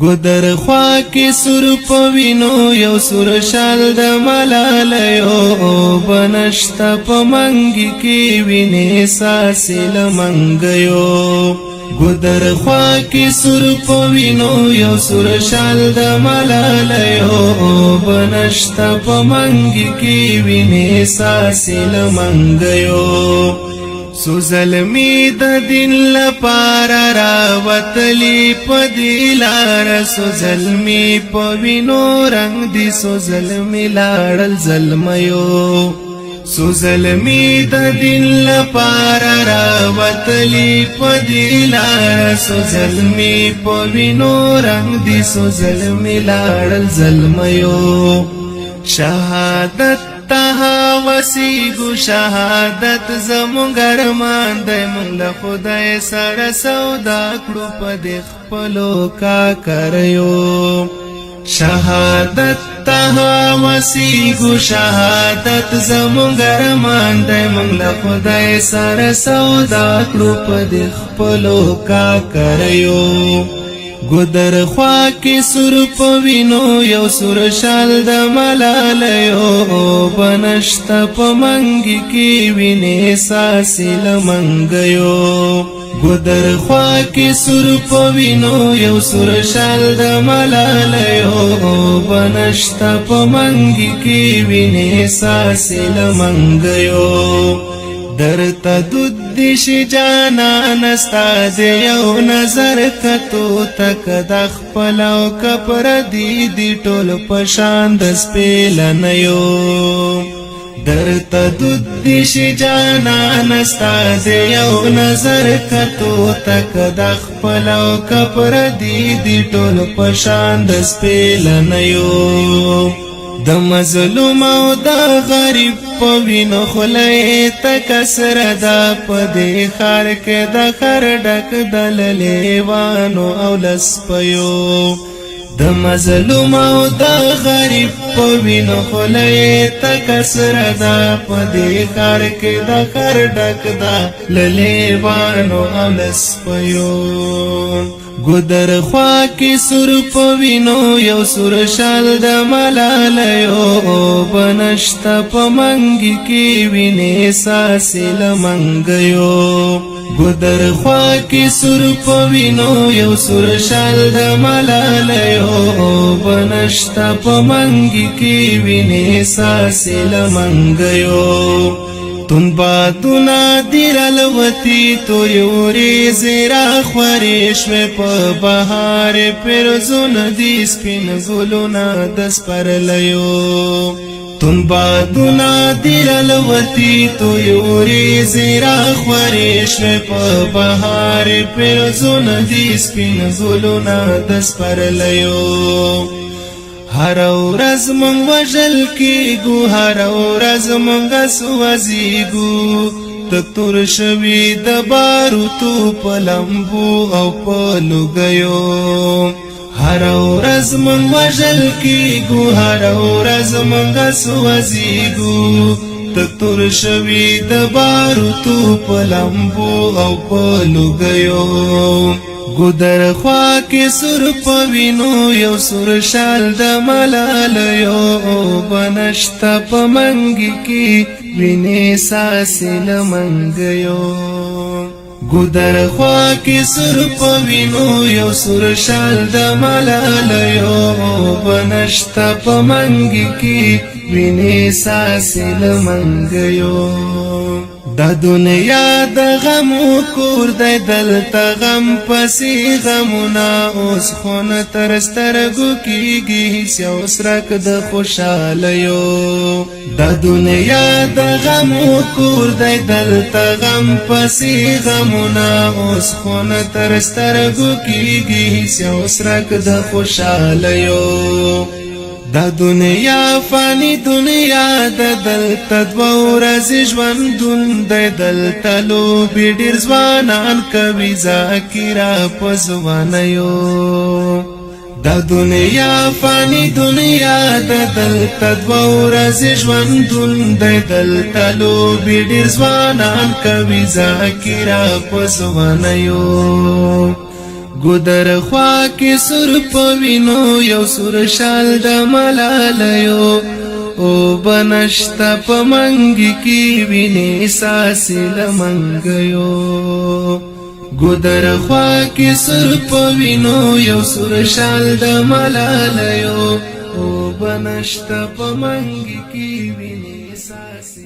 ګودر خوا کې سر پوینو یو سر شال د ملالیو بنشتا پمنګ کې وینې ساسل منګیو ګودر خوا کې سر پوینو یو سر شال د ملالیو بنشتا پمنګ کې وینې ساسل منګیو سو ظلمی د دین لپاره راوتلی په دلار سو ظلمی په وینو رنگ دی سو ظلمی لاړل ظلمیو سو ظلمی د دین لپاره راوتلی په دلار سو ظلمی په وینو رنگ دی سو ظلمی لاړل ظلمیو شهادت تها وسیگو شهادت زمونږ ارمان دی مونږ له خدای سره سودا کړو په دې خپلو کاکریو شهادت تها وسیگو شهادت زمونږ ارمان دی مونږ له خدای سره سودا کړو په دې خپلو کاکریو ګودر خوا کې سر پوینو یو سر شال د ملالیو بنشتا پمنګ کې وینې ساسل منګیو ګودر خوا کې سر پوینو یو سر شال د ملالیو بنشتا پمنګ کې وینې ساسل منګیو درتا دود دیش جانا نستا دی یو نظر کتو تک د خپلو کپر دی ټول پشان د سپیلنیو درتا دود دیش جانا نستا دی یو نظر کتو تک د خپلو کپر دی ټول پشان د سپیلنیو د مظلوم او د غریب په وینو خلای تکسر دا په دې خار کې د خر ډک د لیوانو او لسپیو د مظلوم او د غریب په وینو خلای تکسر دا په دې خار کې د خر ډک د لیوانو او لسپیو ګودر خوا کې سر پوینو یو سر شال د ملالیو بنشتا پمنګ کې وینې ساسل منګیو ګودر خوا کې سر پوینو یو سر شال د ملالیو بنشتا پمنګ کې وینې ساسل منګیو تون بادونا دیر الوتی تو یوری زیرا خوریش میں پا بہار پرزون دی سپین گلونا دس پر لیو تون بادونا دیر الوتی تو یوری زیرا خوریش میں پا بہار پرزون دی سپین گلونا دس پر لیو هر ورځ مونږ وژل کېږو هر ورځ مونږ سوځېږو تور شوي د باروتو په لمبو او په لوګیو هر ورځ مونږ وژل کېږو هر ورځ مونږ سوځېږو تور شوي د باروتو په لمبو او په لوګیو ګودر خوا کې سر پوینو یو سر شال د ملالیو بنشتا پمنګ کې وینې ساسل منګیو ګودر خوا کې سر پوینو یو سر شال د ملالیو بنشتا پمنګ کې وینې ساسل منګیو دا دنیا د غم کور دی دلته غم پسې غمونه اوس خون تر سترګو کېږي هیڅ یو څرک د خوشحالیو دا دنیا د غم کور دی دلته غم پسې غمونه اوس خون تر سترګو کېږي هیڅ یو څرک د خوشحالیو دا دنیا فانی دنیا د دلته دوه ورځې ژوندون دی دلته لوبې ډېر ځوانان کوي ذاکره په ځوانیو دا دنیا فانی دنیا د دلته دوه ورځې ژوندون دی دلته لوبې ډېر ځوانان کوي ذاکره په ځوانیو ګودر خوا کې سر په وینو یو سور شال د ملالیو او بنشتا په منګي کې ویني ساسې لمنګیو ګودر خوا کې سر په وینو یو سور شال د ملالیو او بنشتا په منګي کې ویني ساسې